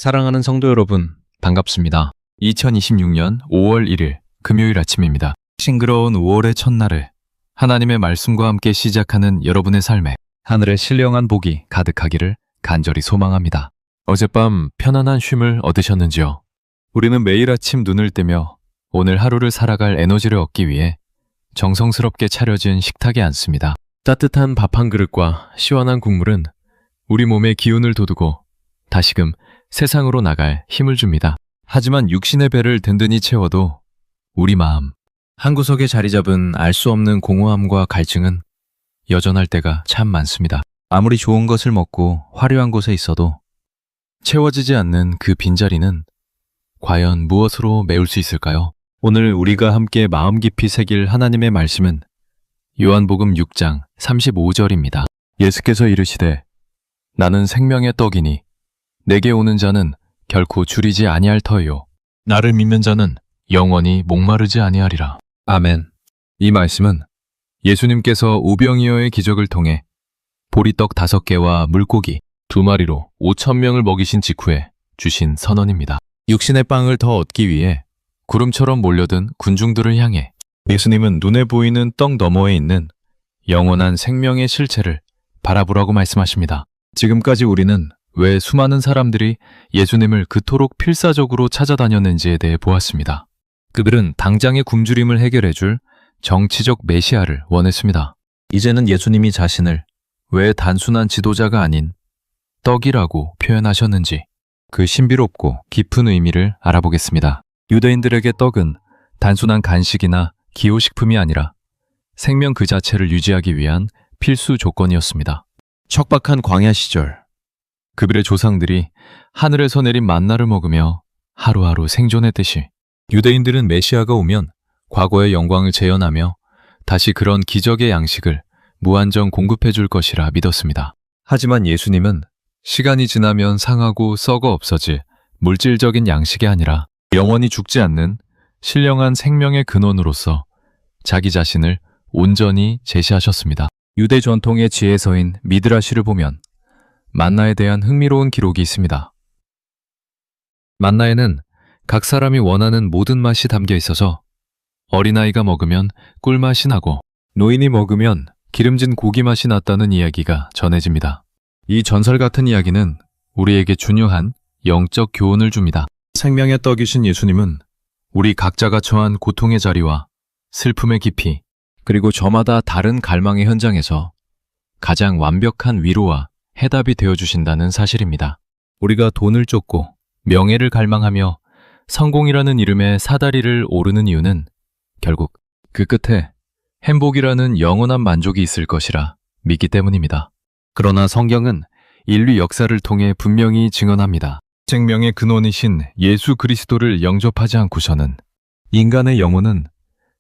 사랑하는 성도 여러분, 반갑습니다. 2026년 5월 1일 금요일 아침입니다. 싱그러운 5월의 첫날을 하나님의 말씀과 함께 시작하는 여러분의 삶에 하늘의 신령한 복이 가득하기를 간절히 소망합니다. 어젯밤 편안한 쉼을 얻으셨는지요? 우리는 매일 아침 눈을 뜨며 오늘 하루를 살아갈 에너지를 얻기 위해 정성스럽게 차려진 식탁에 앉습니다. 따뜻한 밥 한 그릇과 시원한 국물은 우리 몸에 기운을 돋우고 다시금 세상으로 나갈 힘을 줍니다. 하지만 육신의 배를 든든히 채워도 우리 마음, 한구석에 자리 잡은 알 수 없는 공허함과 갈증은 여전할 때가 참 많습니다. 아무리 좋은 것을 먹고 화려한 곳에 있어도 채워지지 않는 그 빈자리는 과연 무엇으로 메울 수 있을까요? 오늘 우리가 함께 마음 깊이 새길 하나님의 말씀은 요한복음 6장 35절입니다. 예수께서 이르시되 나는 생명의 떡이니 내게 오는 자는 결코 줄이지 아니할 터요. 나를 믿는 자는 영원히 목마르지 아니하리라. 아멘. 이 말씀은 예수님께서 오병이어의 기적을 통해 보리떡 5개와 물고기 2마리로 5,000명을 먹이신 직후에 주신 선언입니다. 육신의 빵을 더 얻기 위해 구름처럼 몰려든 군중들을 향해 예수님은 눈에 보이는 떡 너머에 있는 영원한 생명의 실체를 바라보라고 말씀하십니다. 지금까지 우리는 왜 수많은 사람들이 예수님을 그토록 필사적으로 찾아다녔는지에 대해 보았습니다. 그들은 당장의 굶주림을 해결해줄 정치적 메시아를 원했습니다. 이제는 예수님이 자신을 왜 단순한 지도자가 아닌 떡이라고 표현하셨는지 그 신비롭고 깊은 의미를 알아보겠습니다. 유대인들에게 떡은 단순한 간식이나 기호식품이 아니라 생명 그 자체를 유지하기 위한 필수 조건이었습니다. 척박한 광야 시절 그들의 조상들이 하늘에서 내린 만나를 먹으며 하루하루 생존했듯이 유대인들은 메시아가 오면 과거의 영광을 재현하며 다시 그런 기적의 양식을 무한정 공급해 줄 것이라 믿었습니다. 하지만 예수님은 시간이 지나면 상하고 썩어 없어질 물질적인 양식이 아니라 영원히 죽지 않는 신령한 생명의 근원으로서 자기 자신을 온전히 제시하셨습니다. 유대 전통의 지혜서인 미드라시를 보면 만나에 대한 흥미로운 기록이 있습니다. 만나에는 각 사람이 원하는 모든 맛이 담겨 있어서 어린아이가 먹으면 꿀맛이 나고 노인이 먹으면 기름진 고기 맛이 났다는 이야기가 전해집니다. 이 전설 같은 이야기는 우리에게 중요한 영적 교훈을 줍니다. 생명의 떡이신 예수님은 우리 각자가 처한 고통의 자리와 슬픔의 깊이 그리고 저마다 다른 갈망의 현장에서 가장 완벽한 위로와 해답이 되어주신다는 사실입니다. 우리가 돈을 쫓고 명예를 갈망하며 성공이라는 이름의 사다리를 오르는 이유는 결국 그 끝에 행복이라는 영원한 만족이 있을 것이라 믿기 때문입니다. 그러나 성경은 인류 역사를 통해 분명히 증언합니다. 생명의 근원이신 예수 그리스도를 영접하지 않고서는 인간의 영혼은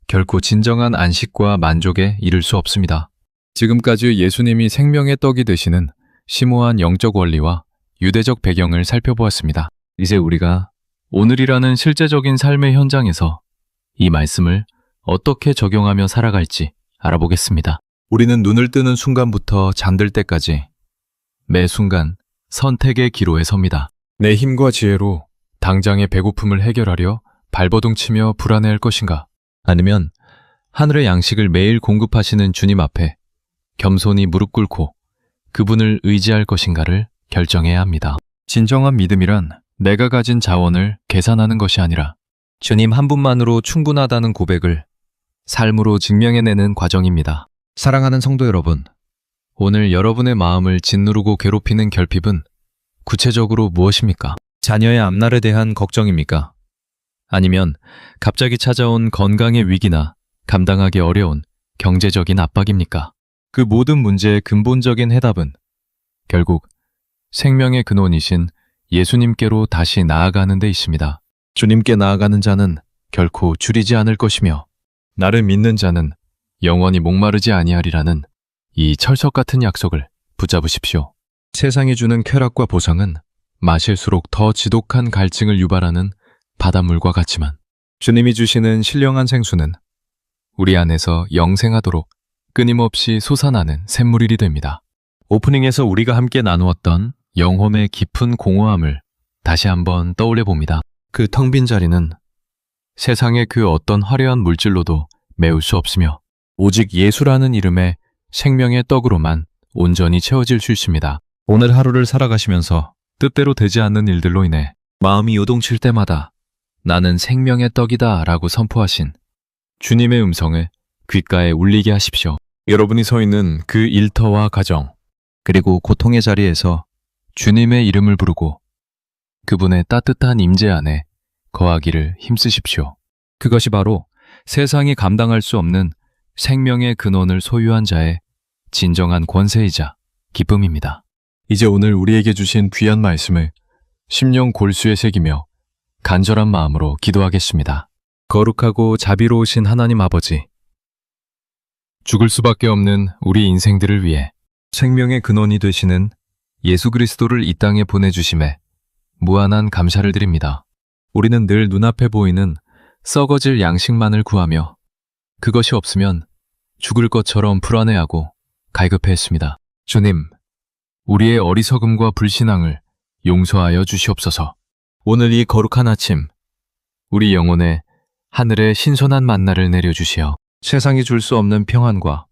결코 진정한 안식과 만족에 이를 수 없습니다. 지금까지 예수님이 생명의 떡이 되시는 심오한 영적 원리와 유대적 배경을 살펴보았습니다. 이제 우리가 오늘이라는 실제적인 삶의 현장에서 이 말씀을 어떻게 적용하며 살아갈지 알아보겠습니다. 우리는 눈을 뜨는 순간부터 잠들 때까지 매 순간 선택의 기로에 섭니다. 내 힘과 지혜로 당장의 배고픔을 해결하려 발버둥치며 불안해할 것인가? 아니면 하늘의 양식을 매일 공급하시는 주님 앞에 겸손히 무릎 꿇고 그분을 의지할 것인가를 결정해야 합니다. 진정한 믿음이란 내가 가진 자원을 계산하는 것이 아니라 주님 한 분만으로 충분하다는 고백을 삶으로 증명해내는 과정입니다. 사랑하는 성도 여러분, 오늘 여러분의 마음을 짓누르고 괴롭히는 결핍은 구체적으로 무엇입니까? 자녀의 앞날에 대한 걱정입니까? 아니면 갑자기 찾아온 건강의 위기나 감당하기 어려운 경제적인 압박입니까? 그 모든 문제의 근본적인 해답은 결국 생명의 근원이신 예수님께로 다시 나아가는 데 있습니다. 주님께 나아가는 자는 결코 줄이지 않을 것이며 나를 믿는 자는 영원히 목마르지 아니하리라는 이 철석 같은 약속을 붙잡으십시오. 세상이 주는 쾌락과 보상은 마실수록 더 지독한 갈증을 유발하는 바닷물과 같지만 주님이 주시는 신령한 생수는 우리 안에서 영생하도록 끊임없이 솟아나는 샘물일이 됩니다. 오프닝에서 우리가 함께 나누었던 영혼의 깊은 공허함을 다시 한번 떠올려 봅니다. 그 텅 빈 자리는 세상의 그 어떤 화려한 물질로도 메울 수 없으며 오직 예수라는 이름의 생명의 떡으로만 온전히 채워질 수 있습니다. 오늘 하루를 살아가시면서 뜻대로 되지 않는 일들로 인해 마음이 요동칠 때마다 나는 생명의 떡이다 라고 선포하신 주님의 음성을 귓가에 울리게 하십시오. 여러분이 서 있는 그 일터와 가정, 그리고 고통의 자리에서 주님의 이름을 부르고 그분의 따뜻한 임재 안에 거하기를 힘쓰십시오. 그것이 바로 세상이 감당할 수 없는 생명의 근원을 소유한 자의 진정한 권세이자 기쁨입니다. 이제 오늘 우리에게 주신 귀한 말씀을 심령 골수에 새기며 간절한 마음으로 기도하겠습니다. 거룩하고 자비로우신 하나님 아버지, 죽을 수밖에 없는 우리 인생들을 위해 생명의 근원이 되시는 예수 그리스도를 이 땅에 보내주심에 무한한 감사를 드립니다. 우리는 늘 눈앞에 보이는 썩어질 양식만을 구하며 그것이 없으면 죽을 것처럼 불안해하고 갈급해했습니다. 주님, 우리의 어리석음과 불신앙을 용서하여 주시옵소서. 오늘 이 거룩한 아침, 우리 영혼에 하늘의 신선한 만나를 내려주시어 세상이 줄 수 없는 평안과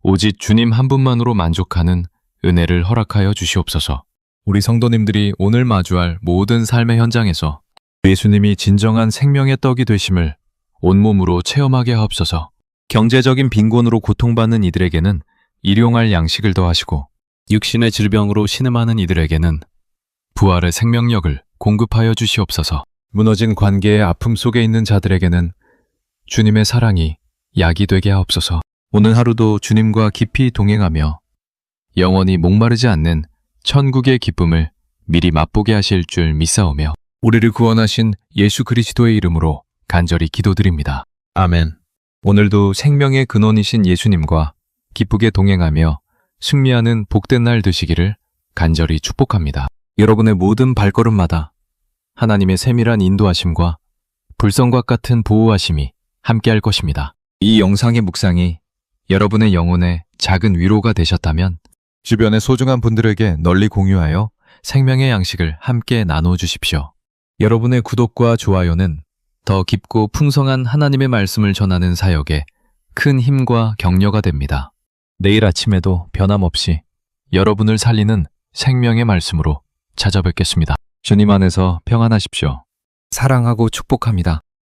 오직 주님 한 분만으로 만족하는 은혜를 허락하여 주시옵소서. 우리 성도님들이 오늘 마주할 모든 삶의 현장에서 예수님이 진정한 생명의 떡이 되심을 온몸으로 체험하게 하옵소서. 경제적인 빈곤으로 고통받는 이들에게는 일용할 양식을 더하시고 육신의 질병으로 신음하는 이들에게는 부활의 생명력을 공급하여 주시옵소서. 무너진 관계의 아픔 속에 있는 자들에게는 주님의 사랑이 약이 되게 하옵소서. 오늘 하루도 주님과 깊이 동행하며 영원히 목마르지 않는 천국의 기쁨을 미리 맛보게 하실 줄 믿사오며 우리를 구원하신 예수 그리스도의 이름으로 간절히 기도드립니다. 아멘. 오늘도 생명의 근원이신 예수님과 기쁘게 동행하며 승리하는 복된 날 되시기를 간절히 축복합니다. 여러분의 모든 발걸음마다 하나님의 세밀한 인도하심과 불성과 같은 보호하심이 함께할 것입니다. 이 영상의 묵상이 여러분의 영혼에 작은 위로가 되셨다면 주변의 소중한 분들에게 널리 공유하여 생명의 양식을 함께 나눠주십시오. 여러분의 구독과 좋아요는 더 깊고 풍성한 하나님의 말씀을 전하는 사역에 큰 힘과 격려가 됩니다. 내일 아침에도 변함없이 여러분을 살리는 생명의 말씀으로 찾아뵙겠습니다. 주님 안에서 평안하십시오. 사랑하고 축복합니다.